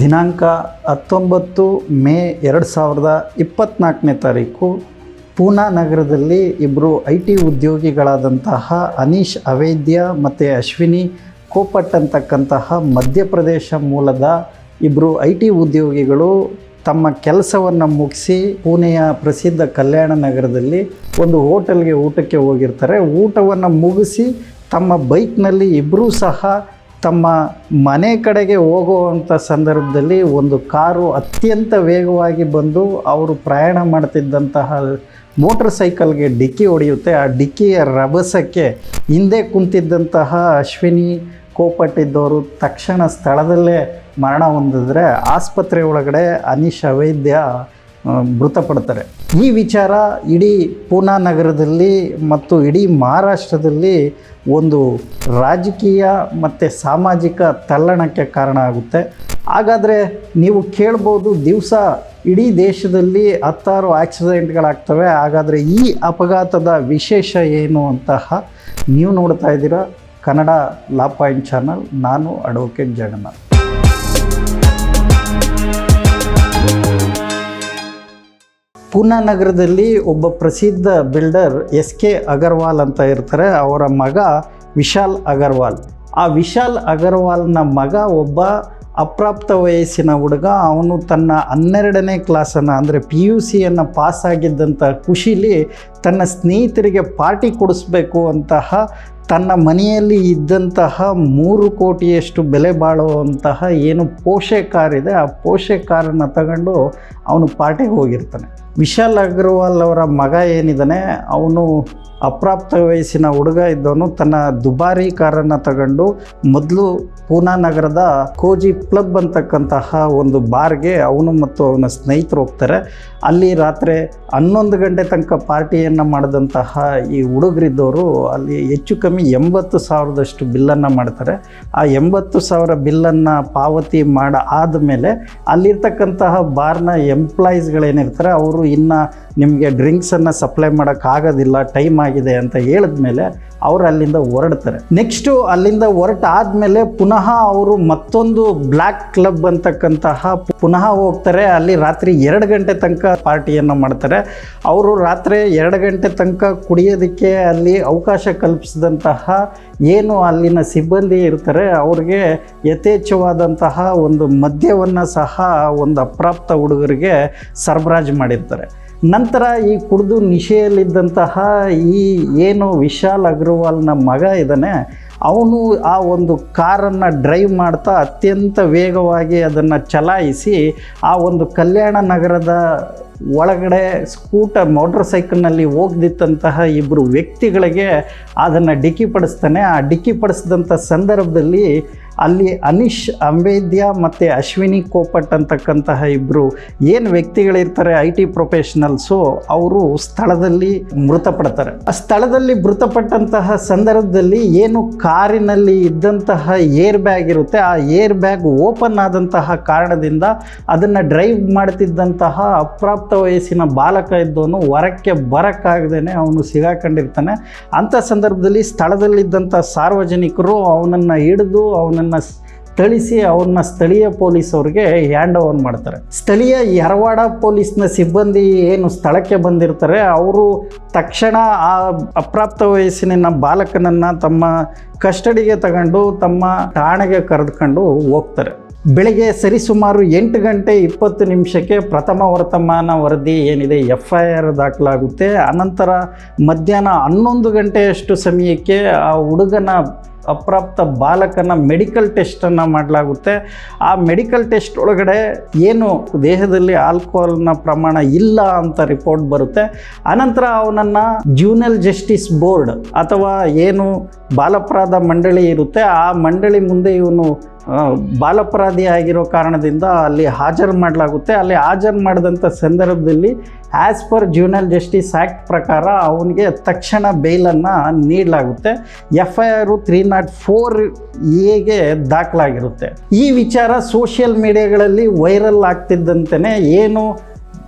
ದಿನಾಂಕ 19 ಮೇ 2024ನೇ ತಾರೀಕು ಪೂನಾ ನಗರದಲ್ಲಿ ಇಬ್ಬರು IT ಉದ್ಯೋಗಿಗಳಾದಂತಹ ಅನೀಶ್ ಅವೈದ್ಯ ಮತ್ತು ಅಶ್ವಿನಿ ಕೋಪಟ್ ಅಂತಕ್ಕಂತಹ ಮಧ್ಯಪ್ರದೇಶ ಮೂಲದ ಇಬ್ಬರು IT ಉದ್ಯೋಗಿಗಳು ತಮ್ಮ ಕೆಲಸವನ್ನು ಮುಗಿಸಿ ಪುಣೆಯ ಪ್ರಸಿದ್ಧ ಕಲ್ಯಾಣ ನಗರದಲ್ಲಿ ಒಂದು ಹೋಟೆಲ್ಗೆ ಊಟಕ್ಕೆ ಹೋಗಿರ್ತಾರೆ. ಊಟವನ್ನು ಮುಗಿಸಿ ತಮ್ಮ ಬೈಕ್ನಲ್ಲಿ ಇಬ್ಬರೂ ಸಹ ತಮ್ಮ ಮನೆ ಕಡೆಗೆ ಹೋಗುವಂಥ ಸಂದರ್ಭದಲ್ಲಿ ಒಂದು ಕಾರು ಅತ್ಯಂತ ವೇಗವಾಗಿ ಬಂದು ಅವರು ಪ್ರಯಾಣ ಮಾಡ್ತಿದ್ದಂತಹ ಮೋಟರ್ ಸೈಕಲ್ಗೆ ಡಿಕ್ಕಿ ಹೊಡೆಯುತ್ತೆ. ಆ ಡಿಕ್ಕಿಯ ರಭಸಕ್ಕೆ ಹಿಂದೆ ಕುಂತಿದ್ದಂತಹ ಅಶ್ವಿನಿ ಕೋಪಟ್ ಇದ್ದವರು ತಕ್ಷಣ ಸ್ಥಳದಲ್ಲೇ ಮರಣ ಹೊಂದಿದ್ರೆ ಆಸ್ಪತ್ರೆ ಒಳಗಡೆ ಅನೀಶ್ ಅವೈದ್ಯ ಮೃತಪಡ್ತಾರೆ. ಈ ವಿಚಾರ ಇಡೀ ಪೂನಾ ನಗರದಲ್ಲಿ ಮತ್ತು ಇಡೀ ಮಹಾರಾಷ್ಟ್ರದಲ್ಲಿ ಒಂದು ರಾಜಕೀಯ ಮತ್ತು ಸಾಮಾಜಿಕ ತಲ್ಲಣಕ್ಕೆ ಕಾರಣ ಆಗುತ್ತೆ. ಹಾಗಾದರೆ ನೀವು ಕೇಳ್ಬೋದು, ದಿವಸ ಇಡೀ ದೇಶದಲ್ಲಿ 10 ಆಕ್ಸಿಡೆಂಟ್ಗಳಾಗ್ತವೆ, ಹಾಗಾದರೆ ಈ ಅಪಘಾತದ ವಿಶೇಷ ಏನು ಅಂತಹ ನೀವು ನೋಡ್ತಾ ಇದ್ದೀರಾ ಕನ್ನಡ ಲಾ ಪಾಯಿಂಟ್ ಚಾನಲ್. ನಾನು ಅಡ್ವೊಕೇಟ್ ಜಗನ್ನಾಥ್. ಪೂನಾ ನಗರದಲ್ಲಿ ಒಬ್ಬ ಪ್ರಸಿದ್ಧ ಬಿಲ್ಡರ್ SK ಅಗರ್ವಾಲ್ ಅಂತ ಇರ್ತಾರೆ. ಅವರ ಮಗ ವಿಶಾಲ್ ಅಗರ್ವಾಲ್. ಆ ವಿಶಾಲ್ ಅಗರ್ವಾಲ್ನ ಮಗ ಒಬ್ಬ ಅಪ್ರಾಪ್ತ ವಯಸ್ಸಿನ ಹುಡುಗ. ಅವನು ತನ್ನ 12ನೇ ಕ್ಲಾಸನ್ನು ಅಂದರೆ PUCಯನ್ನು ಪಾಸಾಗಿದ್ದಂಥ ಖುಷಿಲಿ ತನ್ನ ಸ್ನೇಹಿತರಿಗೆ ಪಾರ್ಟಿ ಕೊಡಿಸ್ಬೇಕು ಅಂತಹ ತನ್ನ ಮನೆಯಲ್ಲಿ ಇದ್ದಂತಹ 3 ಕೋಟಿಯಷ್ಟು ಬೆಲೆ ಬಾಳುವಂತಹ ಏನು ಪೋಷೆ ಕಾರ್ ಇದೆ, ಆ ಪೋಷೆ ಕಾರನ್ನು ತಗೊಂಡು ಅವನು ಪಾರ್ಟಿಗೆ ಹೋಗಿರ್ತಾನೆ. ವಿಶಾಲ್ ಅಗರ್ವಾಲ್ ಅವರ ಮಗ ಏನಿದ್ದಾನೆ, ಅವನು ಅಪ್ರಾಪ್ತ ವಯಸ್ಸಿನ ಹುಡುಗ ಇದ್ದವನು ತನ್ನ ದುಬಾರಿ ಕಾರನ್ನು ತಗೊಂಡು ಮೊದಲು ಪೂನಾ ನಗರದ ಕೋಜಿ ಕ್ಲಬ್ ಅಂತಕ್ಕಂತಹ ಒಂದು ಬಾರ್ಗೆ ಅವನು ಮತ್ತು ಅವನ ಸ್ನೇಹಿತರು ಹೋಗ್ತಾರೆ. ಅಲ್ಲಿ ರಾತ್ರಿ 11 ಗಂಟೆ ತನಕ ಪಾರ್ಟಿಯನ್ನು ಮಾಡಿದಂತಹ ಈ ಹುಡುಗರಿದ್ದವರು ಅಲ್ಲಿ ಹೆಚ್ಚು ಕಮ್ಮಿ 80,000ದಷ್ಟು ಬಿಲ್ಲನ್ನು ಮಾಡ್ತಾರೆ. ಆ 80,000 ಬಿಲ್ಲನ್ನು ಪಾವತಿ ಆದಮೇಲೆ ಅಲ್ಲಿರ್ತಕ್ಕಂತಹ ಬಾರ್ನ ಎಂಪ್ಲಾಯೀಸ್ಗಳೇನಿರ್ತಾರೆ ಅವರು ಇನ್ನು ನಿಮಗೆ ಡ್ರಿಂಕ್ಸನ್ನು ಸಪ್ಲೈ ಮಾಡೋಕ್ಕಾಗೋದಿಲ್ಲ, ಟೈಮ್ ಆಗಿದೆ ಅಂತ ಹೇಳಿದ್ಮೇಲೆ ಅವರು ಅಲ್ಲಿಂದ ಹೊರಡ್ತಾರೆ. ನೆಕ್ಸ್ಟು ಅಲ್ಲಿಂದ ಹೊರಟಾದ್ಮೇಲೆ ಪುನಃ ಅವರು ಮತ್ತೊಂದು ಬ್ಲ್ಯಾಕ್ ಕ್ಲಬ್ ಅಂತಕ್ಕಂತಹ ಪುನಃ ಹೋಗ್ತಾರೆ. ಅಲ್ಲಿ ರಾತ್ರಿ 2 ಗಂಟೆ ತನಕ ಪಾರ್ಟಿಯನ್ನು ಮಾಡ್ತಾರೆ. ಅವರು ರಾತ್ರಿ 2 ಗಂಟೆ ತನಕ ಕುಡಿಯೋದಕ್ಕೆ ಅಲ್ಲಿ ಅವಕಾಶ ಕಲ್ಪಿಸಿದಂತಹ ಏನು ಅಲ್ಲಿನ ಸಿಬ್ಬಂದಿ ಇರ್ತಾರೆ ಅವ್ರಿಗೆ ಯಥೇಚ್ಛವಾದಂತಹ ಒಂದು ಮದ್ಯವನ್ನು ಸಹ ಒಂದು ಅಪ್ರಾಪ್ತ ಹುಡುಗರಿಗೆ ಸರಬರಾಜು ಮಾಡಿರ್ತಾರೆ. ನಂತರ ಈ ಕುಡಿದು ನಿಶೆಯಲ್ಲಿದ್ದಂತಹ ಈ ಏನು ವಿಶಾಲ್ ಅಗರ್ವಾಲ್ನ ಮಗ ಇದ್ದಾನೆ, ಅವನು ಆ ಒಂದು ಕಾರನ್ನು ಡ್ರೈವ್ ಮಾಡ್ತಾ ಅತ್ಯಂತ ವೇಗವಾಗಿ ಅದನ್ನು ಚಲಾಯಿಸಿ ಆ ಒಂದು ಕಲ್ಯಾಣ ನಗರದ ಒಳಗಡೆ ಮೋಟರ್ ಸೈಕಲ್ನಲ್ಲಿ ಹೋಗ್ದಿತ್ತಂತಹ ಇಬ್ಬರು ವ್ಯಕ್ತಿಗಳಿಗೆ ಅದನ್ನು ಡಿಕ್ಕಿಪಡಿಸ್ತಾನೆ. ಆ ಡಿಕ್ಕಿಪಡಿಸಿದಂಥ ಸಂದರ್ಭದಲ್ಲಿ ಅಲ್ಲಿ ಅನೀಶ್ ಅವೈದ್ಯ ಮತ್ತು ಅಶ್ವಿನಿ ಕೋಪಟ್ ಅಂತಕ್ಕಂತಹ ಇಬ್ಬರು ಏನು ವ್ಯಕ್ತಿಗಳಿರ್ತಾರೆ IT ಪ್ರೊಫೆಷನಲ್ಸು, ಅವರು ಸ್ಥಳದಲ್ಲಿ ಮೃತಪಡ್ತಾರೆ. ಆ ಸ್ಥಳದಲ್ಲಿ ಮೃತಪಟ್ಟಂತಹ ಸಂದರ್ಭದಲ್ಲಿ ಏನು ಕಾರಿನಲ್ಲಿ ಇದ್ದಂತಹ ಏರ್ ಬ್ಯಾಗ್ ಇರುತ್ತೆ, ಆ ಏರ್ ಬ್ಯಾಗ್ ಓಪನ್ ಆದಂತಹ ಕಾರಣದಿಂದ ಅದನ್ನು ಡ್ರೈವ್ ಮಾಡ್ತಿದ್ದಂತಹ ಅಪ್ರಾಪ್ತ ವಯಸ್ಸಿನ ಬಾಲಕ ಇದ್ದವನು ಹೊರಕ್ಕೆ ಬರೋಕ್ಕಾಗದೇನೆ ಅವನು ಸಿಗಾಕೊಂಡಿರ್ತಾನೆ. ಅಂಥ ಸಂದರ್ಭದಲ್ಲಿ ಸ್ಥಳದಲ್ಲಿದ್ದಂಥ ಸಾರ್ವಜನಿಕರು ಅವನನ್ನು ಹಿಡಿದು ಅವನನ್ನು ಥಳಿಸಿ ಅವನ್ನ ಸ್ಥಳೀಯ ಪೊಲೀಸವ್ರಿಗೆ ಹ್ಯಾಂಡ್ ಓವರ್ ಮಾಡ್ತಾರೆ. ಸ್ಥಳೀಯ ಯರವಾಡ ಪೊಲೀಸ್ನ ಸಿಬ್ಬಂದಿ ಏನು ಸ್ಥಳಕ್ಕೆ ಬಂದಿರ್ತಾರೆ ಅವರು ತಕ್ಷಣ ಆ ಅಪ್ರಾಪ್ತ ವಯಸ್ಸಿನ ಬಾಲಕನನ್ನು ತಮ್ಮ ಕಸ್ಟಡಿಗೆ ತಗೊಂಡು ತಮ್ಮ ಠಾಣೆಗೆ ಕರೆದುಕೊಂಡು ಹೋಗ್ತಾರೆ. ಬೆಳಗ್ಗೆ ಸರಿಸುಮಾರು 8 ಗಂಟೆ 20 ನಿಮಿಷಕ್ಕೆ ಪ್ರಥಮ ವರ್ತಮಾನ ವರದಿ ಏನಿದೆ FIR ದಾಖಲಾಗುತ್ತೆ. ಅನಂತರ ಮಧ್ಯಾಹ್ನ 11 ಗಂಟೆಯಷ್ಟು ಸಮಯಕ್ಕೆ ಆ ಹುಡುಗನ ಅಪ್ರಾಪ್ತ ಬಾಲಕನ ಮೆಡಿಕಲ್ ಟೆಸ್ಟನ್ನು ಮಾಡಲಾಗುತ್ತೆ. ಆ ಮೆಡಿಕಲ್ ಟೆಸ್ಟ್ ಒಳಗಡೆ ಏನು ದೇಹದಲ್ಲಿ ಆಲ್ಕೋಹಾಲ್ನ ಪ್ರಮಾಣ ಇಲ್ಲ ಅಂತ ರಿಪೋರ್ಟ್ ಬರುತ್ತೆ. ಅನಂತರ ಅವನನ್ನು ಜ್ಯುವೆನೈಲ್ ಜಸ್ಟಿಸ್ ಬೋರ್ಡ್ ಅಥವಾ ಏನು ಬಾಲಾಪರಾಧ ಮಂಡಳಿ ಇರುತ್ತೆ, ಆ ಮಂಡಳಿ ಮುಂದೆ ಇವನು ಬಾಲಾಪರಾಧಿ ಆಗಿರೋ ಕಾರಣದಿಂದ ಅಲ್ಲಿ ಹಾಜರು ಮಾಡಲಾಗುತ್ತೆ. ಅಲ್ಲಿ ಹಾಜರು ಮಾಡಿದಂಥ ಸಂದರ್ಭದಲ್ಲಿ ಆ್ಯಸ್ ಪರ್ ಜ್ಯುವೆನೈಲ್ ಜಸ್ಟಿಸ್ ಆ್ಯಕ್ಟ್ ಪ್ರಕಾರ ಅವನಿಗೆ ತಕ್ಷಣ ಬೇಲನ್ನು ನೀಡಲಾಗುತ್ತೆ. FIR 304A ದಾಖಲಾಗಿರುತ್ತೆ. ಈ ವಿಚಾರ ಸೋಷಿಯಲ್ ಮೀಡಿಯಾಗಳಲ್ಲಿ ವೈರಲ್ ಆಗ್ತಿದ್ದಂತೆಯೇ ಏನು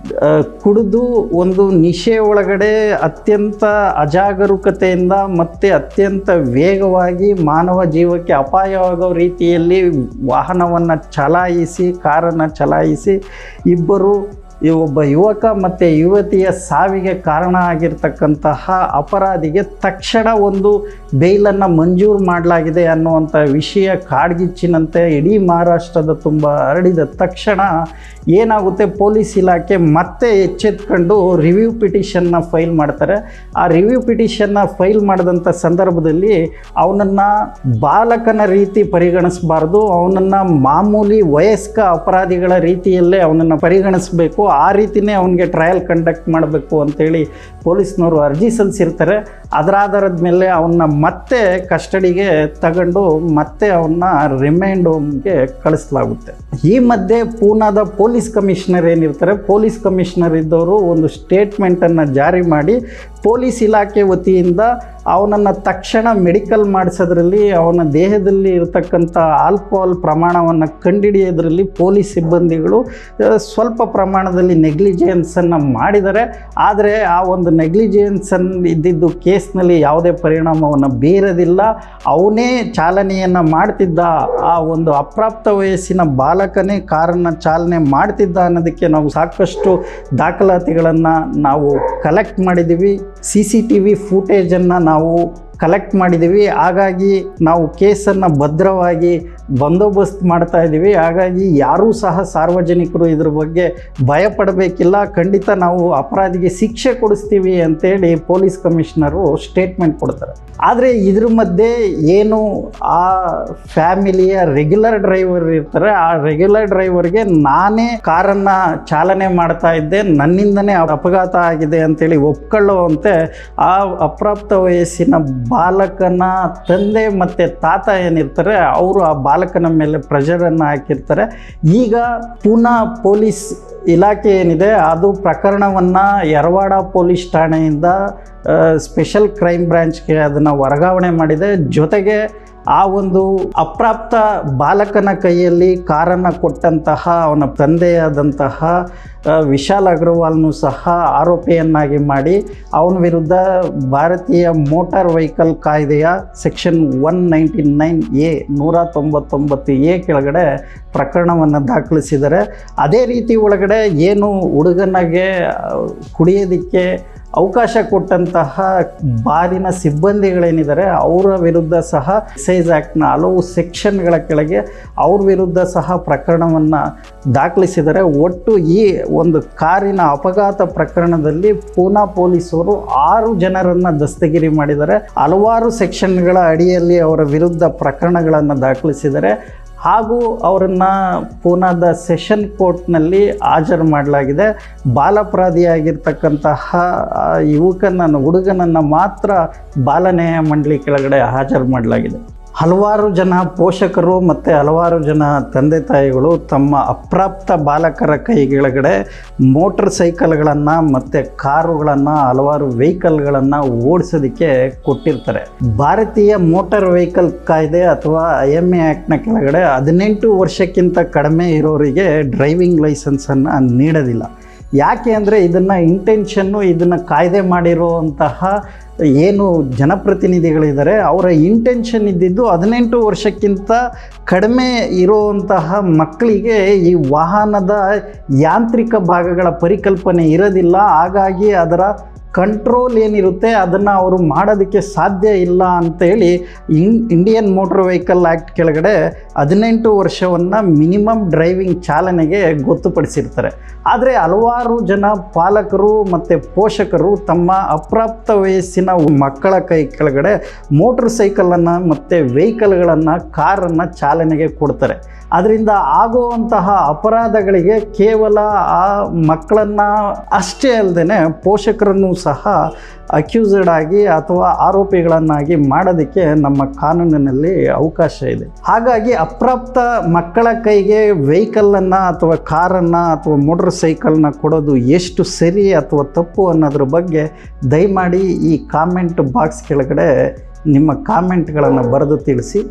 ಕುಡಿದು ಒಂದು ನಿಶೆ ಒಳಗಡೆ ಅತ್ಯಂತ ಅಜಾಗರೂಕತೆಯಿಂದ ಮತ್ತು ಅತ್ಯಂತ ವೇಗವಾಗಿ ಮಾನವ ಜೀವಕ್ಕೆ ಅಪಾಯವಾಗೋ ರೀತಿಯಲ್ಲಿ ವಾಹನವನ್ನು ಚಲಾಯಿಸಿ ಕಾರನ್ನು ಚಲಾಯಿಸಿ ಒಬ್ಬ ಯುವಕ ಮತ್ತು ಯುವತಿಯ ಸಾವಿಗೆ ಕಾರಣ ಆಗಿರ್ತಕ್ಕಂತಹ ಅಪರಾಧಿಗೆ ತಕ್ಷಣ ಒಂದು ಬೇಲನ್ನು ಮಂಜೂರು ಮಾಡಲಾಗಿದೆ ಅನ್ನುವಂಥ ವಿಷಯ ಕಾಡ್ಗಿಚ್ಚಿನಂತೆ ಇಡೀ ಮಹಾರಾಷ್ಟ್ರದ ತುಂಬ ಹರಡಿದ ತಕ್ಷಣ ಏನಾಗುತ್ತೆ, ಪೊಲೀಸ್ ಇಲಾಖೆ ಮತ್ತೆ ಎಚ್ಚೆತ್ಕೊಂಡು ರಿವ್ಯೂ ಪಿಟಿಷನ್ನ ಫೈಲ್ ಮಾಡ್ತಾರೆ. ಆ ರಿವ್ಯೂ ಪಿಟಿಷನ್ನ ಫೈಲ್ ಮಾಡಿದಂಥ ಸಂದರ್ಭದಲ್ಲಿ ಅವನನ್ನು ಬಾಲಕನ ರೀತಿ ಪರಿಗಣಿಸಬಾರ್ದು, ಅವನನ್ನು ಮಾಮೂಲಿ ವಯಸ್ಕ ಅಪರಾಧಿಗಳ ರೀತಿಯಲ್ಲೇ ಅವನನ್ನು ಪರಿಗಣಿಸಬೇಕು, ಆ ರೀತಿಯೇ ಅವನಿಗೆ ಟ್ರಯಲ್ ಕಂಡಕ್ಟ್ ಮಾಡಬೇಕು ಅಂತೇಳಿ ಪೊಲೀಸ್ನವರು ಅರ್ಜಿ ಸಲ್ಲಿಸಿರ್ತಾರೆ. ಅದರ ಆಧಾರದ ಮೇಲೆ ಅವನ್ನ ಮತ್ತೆ ಕಸ್ಟಡಿಗೆ ತಗೊಂಡು ಮತ್ತೆ ಅವನ್ನ ರಿಮೈಂಡ್ ಹೋಮ್ಗೆ ಕಳಿಸಲಾಗುತ್ತೆ. ಈ ಮಧ್ಯೆ ಪೂನಾದ ಪೊಲೀಸ್ ಕಮಿಷನರ್ ಏನಿರ್ತಾರೆ, ಪೊಲೀಸ್ ಕಮಿಷನರ್ ಇದ್ದವರು ಒಂದು ಸ್ಟೇಟ್ಮೆಂಟನ್ನು ಜಾರಿ ಮಾಡಿ ಪೊಲೀಸ್ ಇಲಾಖೆ ವತಿಯಿಂದ ಅವನನ್ನು ತಕ್ಷಣ ಮೆಡಿಕಲ್ ಮಾಡಿಸೋದ್ರಲ್ಲಿ, ಅವನ ದೇಹದಲ್ಲಿ ಇರತಕ್ಕಂಥ ಆಲ್ಕೋಹಾಲ್ ಪ್ರಮಾಣವನ್ನು ಕಂಡುಹಿಡಿಯೋದ್ರಲ್ಲಿ ಪೊಲೀಸ್ ಸಿಬ್ಬಂದಿಗಳು ಸ್ವಲ್ಪ ಪ್ರಮಾಣದಲ್ಲಿ ನೆಗ್ಲಿಜೆನ್ಸನ್ನು ಮಾಡಿದ್ದಾರೆ. ಆದರೆ ಆ ಒಂದು ನೆಗ್ಲಿಜೆನ್ಸನ್ನು ಇದ್ದಿದ್ದು ಕೇಸ್ನಲ್ಲಿ ಯಾವುದೇ ಪರಿಣಾಮವನ್ನು ಬೀರೋದಿಲ್ಲ. ಅವನೇ ಚಾಲನೆಯನ್ನು ಮಾಡ್ತಿದ್ದ, ಆ ಒಂದು ಅಪ್ರಾಪ್ತ ವಯಸ್ಸಿನ ಬಾಲಕನೇ ಕಾರನ್ನು ಚಾಲನೆ ಮಾಡ್ತಿದ್ದ ಅನ್ನೋದಕ್ಕೆ ನಾವು ಸಾಕಷ್ಟು ದಾಖಲಾತಿಗಳನ್ನು ನಾವು ಕಲೆಕ್ಟ್ ಮಾಡಿದ್ದೀವಿ. CCTV ಫೂಟೇಜನ್ನು ನಾವು ಕಲೆಕ್ಟ್ ಮಾಡಿದ್ದೀವಿ. ಹಾಗಾಗಿ ನಾವು ಕೇಸನ್ನು ಭದ್ರವಾಗಿ ಬಂದೋಬಸ್ತ್ ಮಾಡ್ತಾ ಇದ್ದೀವಿ. ಹಾಗಾಗಿ ಯಾರೂ ಸಹ ಸಾರ್ವಜನಿಕರು ಇದ್ರ ಬಗ್ಗೆ ಭಯಪಡಬೇಕಿಲ್ಲ. ಖಂಡಿತ ನಾವು ಅಪರಾಧಿಗೆ ಶಿಕ್ಷೆ ಕೊಡಿಸ್ತೀವಿ ಅಂತೇಳಿ ಪೊಲೀಸ್ ಕಮಿಷನರು ಸ್ಟೇಟ್ಮೆಂಟ್ ಕೊಡ್ತಾರೆ. ಆದರೆ ಇದ್ರ ಮಧ್ಯೆ ಏನು ಆ ಫ್ಯಾಮಿಲಿಯ ರೆಗ್ಯುಲರ್ ಡ್ರೈವರ್ ಇರ್ತಾರೆ, ಆ ರೆಗ್ಯುಲರ್ ಡ್ರೈವರ್ಗೆ ನಾನೇ ಕಾರನ್ನು ಚಾಲನೆ ಮಾಡ್ತಾ ಇದ್ದೆ, ನನ್ನಿಂದನೇ ಅಪಘಾತ ಆಗಿದೆ ಅಂತೇಳಿ ಒಪ್ಕೊಳ್ಳುವಂತೆ ಆ ಅಪ್ರಾಪ್ತ ವಯಸ್ಸಿನ ಬಾಲಕನ ತಂದೆ ಮತ್ತು ತಾತ ಏನಿರ್ತಾರೆ ಅವರು ಆ ಬಾಲಕನ ಮೇಲೆ ಪ್ರೆಷರನ್ನು ಹಾಕಿರ್ತಾರೆ. ಈಗ ಪೂನಾ ಪೊಲೀಸ್ ಇಲಾಖೆ ಏನಿದೆ ಅದು ಪ್ರಕರಣವನ್ನು ಯರವಾಡ ಪೊಲೀಸ್ ಠಾಣೆಯಿಂದ ಸ್ಪೆಷಲ್ ಕ್ರೈಮ್ ಬ್ರಾಂಚ್ಗೆ ಅದನ್ನು ವರ್ಗಾವಣೆ ಮಾಡಿದೆ. ಜೊತೆಗೆ ಆ ಒಂದು ಅಪ್ರಾಪ್ತ ಬಾಲಕನ ಕೈಯಲ್ಲಿ ಕಾರನ್ನು ಕೊಟ್ಟಂತಹ ಅವನ ತಂದೆಯಾದಂತಹ ವಿಶಾಲ್ ಅಗರ್ವಾಲ್ನು ಸಹ ಆರೋಪಿಯನ್ನಾಗಿ ಮಾಡಿ ಅವನ ವಿರುದ್ಧ ಭಾರತೀಯ ಮೋಟಾರ್ ವೆಹಿಕಲ್ ಕಾಯ್ದೆಯ ಸೆಕ್ಷನ್ 199A 199A ಕೆಳಗಡೆ ಪ್ರಕರಣವನ್ನು ದಾಖಲಿಸಿದ್ದಾರೆ. ಅದೇ ರೀತಿ ಒಳಗಡೆ ಏನು ಹುಡುಗನಿಗೆ ಕುಡಿಯೋದಕ್ಕೆ ಅವಕಾಶ ಕೊಟ್ಟಂತಹ ಬಾರಿನ ಸಿಬ್ಬಂದಿಗಳೇನಿದ್ದಾರೆ ಅವರ ವಿರುದ್ಧ ಸಹ ಎಕ್ಸೈಸ್ ಆ್ಯಕ್ಟ್ನ ಹಲವು ಸೆಕ್ಷನ್ಗಳ ಕೆಳಗೆ ಅವ್ರ ವಿರುದ್ಧ ಸಹ ಪ್ರಕರಣವನ್ನು ದಾಖಲಿಸಿದ್ದಾರೆ. ಒಟ್ಟು ಈ ಒಂದು ಕಾರಿನ ಅಪಘಾತ ಪ್ರಕರಣದಲ್ಲಿ ಪೂನಾ ಪೊಲೀಸರು 6 ಜನರನ್ನು ದಸ್ತಗಿರಿ ಮಾಡಿದ್ದಾರೆ. ಹಲವಾರು ಸೆಕ್ಷನ್ಗಳ ಅಡಿಯಲ್ಲಿ ಅವರ ವಿರುದ್ಧ ಪ್ರಕರಣಗಳನ್ನು ದಾಖಲಿಸಿದ್ದಾರೆ. ಹಾಗೂ ಅವರನ್ನು ಪೂನಾದ ಸೆಷನ್ ಕೋರ್ಟ್ನಲ್ಲಿ ಹಾಜರು ಮಾಡಲಾಗಿದೆ. ಬಾಲಾಪರಾಧಿಯಾಗಿರ್ತಕ್ಕಂತಹ ಹುಡುಗನನ್ನು ಮಾತ್ರ ಬಾಲನ್ಯಾಯ ಮಂಡಳಿ ಕೆಳಗಡೆ ಹಾಜರು ಮಾಡಲಾಗಿದೆ. ಹಲವಾರು ಜನ ಪೋಷಕರು ಮತ್ತು ಹಲವಾರು ಜನ ತಂದೆ ತಾಯಿಗಳು ತಮ್ಮ ಅಪ್ರಾಪ್ತ ಬಾಲಕರ ಕೈಗೆಳಗಡೆ ಮೋಟರ್ ಸೈಕಲ್ಗಳನ್ನು ಮತ್ತು ಕಾರುಗಳನ್ನು ಹಲವಾರು ವೆಹಿಕಲ್ಗಳನ್ನು ಓಡಿಸೋದಕ್ಕೆ ಕೊಟ್ಟಿರ್ತಾರೆ. ಭಾರತೀಯ ಮೋಟಾರ್ ವೆಹಿಕಲ್ ಕಾಯ್ದೆ ಅಥವಾ IMA ಆ್ಯಕ್ಟ್ನ ಕೆಳಗಡೆ 18 ವರ್ಷಕ್ಕಿಂತ ಕಡಿಮೆ ಇರೋರಿಗೆ ಡ್ರೈವಿಂಗ್ ಲೈಸೆನ್ಸನ್ನು ನೀಡೋದಿಲ್ಲ. ಯಾಕೆ ಅಂದರೆ ಇದನ್ನು ಕಾಯ್ದೆ ಮಾಡಿರುವಂತಹ ಏನು ಜನಪ್ರತಿನಿಧಿಗಳಿದ್ದಾರೆ ಅವರ ಇಂಟೆನ್ಷನ್ ಇದ್ದಿದ್ದು 18 ವರ್ಷಕ್ಕಿಂತ ಕಡಿಮೆ ಇರುವಂತಹ ಮಕ್ಕಳಿಗೆ ಈ ವಾಹನದ ಯಾಂತ್ರಿಕ ಭಾಗಗಳ ಪರಿಕಲ್ಪನೆ ಇರೋದಿಲ್ಲ. ಹಾಗಾಗಿ ಅದರ ಕಂಟ್ರೋಲ್ ಏನಿರುತ್ತೆ ಅದನ್ನು ಅವರು ಮಾಡೋದಕ್ಕೆ ಸಾಧ್ಯ ಇಲ್ಲ ಅಂತೇಳಿ ಇಂಡಿಯನ್ ಮೋಟರ್ ವೆಹಿಕಲ್ ಆ್ಯಕ್ಟ್ ಕೆಳಗಡೆ 18 ವರ್ಷವನ್ನು ಮಿನಿಮಮ್ ಡ್ರೈವಿಂಗ್ ಚಾಲನೆಗೆ ಗೊತ್ತುಪಡಿಸಿರ್ತಾರೆ. ಆದರೆ ಹಲವಾರು ಜನ ಪಾಲಕರು ಮತ್ತು ಪೋಷಕರು ತಮ್ಮ ಅಪ್ರಾಪ್ತ ವಯಸ್ಸಿನ ಮಕ್ಕಳ ಕೈ ಕೆಳಗಡೆ ಮೋಟರ್ ಸೈಕಲನ್ನು ಮತ್ತು ವೆಹಿಕಲ್ಗಳನ್ನು ಕಾರನ್ನು ಚಾಲನೆಗೆ ಕೊಡ್ತಾರೆ. ಅದರಿಂದ ಆಗುವಂತಹ ಅಪರಾಧಗಳಿಗೆ ಕೇವಲ ಆ ಮಕ್ಕಳನ್ನು ಅಷ್ಟೇ ಅಲ್ಲದೆ ಪೋಷಕರನ್ನು ಸಹ ಅಕ್ಯೂಸ್ಡ್ ಆಗಿ ಅಥವಾ ಆರೋಪಿಗಳನ್ನಾಗಿ ಮಾಡೋದಕ್ಕೆ ನಮ್ಮ ಕಾನೂನಿನಲ್ಲಿ ಅವಕಾಶ ಇದೆ. ಹಾಗಾಗಿ ಅಪ್ರಾಪ್ತ ಮಕ್ಕಳ ಕೈಗೆ ವೆಹಿಕಲನ್ನು ಅಥವಾ ಕಾರನ್ನು ಅಥವಾ ಮೋಟರ್ ಸೈಕಲ್ನ ಕೊಡೋದು ಎಷ್ಟು ಸರಿ ಅಥವಾ ತಪ್ಪು ಅನ್ನೋದ್ರ ಬಗ್ಗೆ ದಯಮಾಡಿ ಈ ಕಾಮೆಂಟ್ ಬಾಕ್ಸ್ ಕೆಳಗಡೆ ನಿಮ್ಮ ಕಾಮೆಂಟ್ಗಳನ್ನು ಬರೆದು ತಿಳಿಸಿ.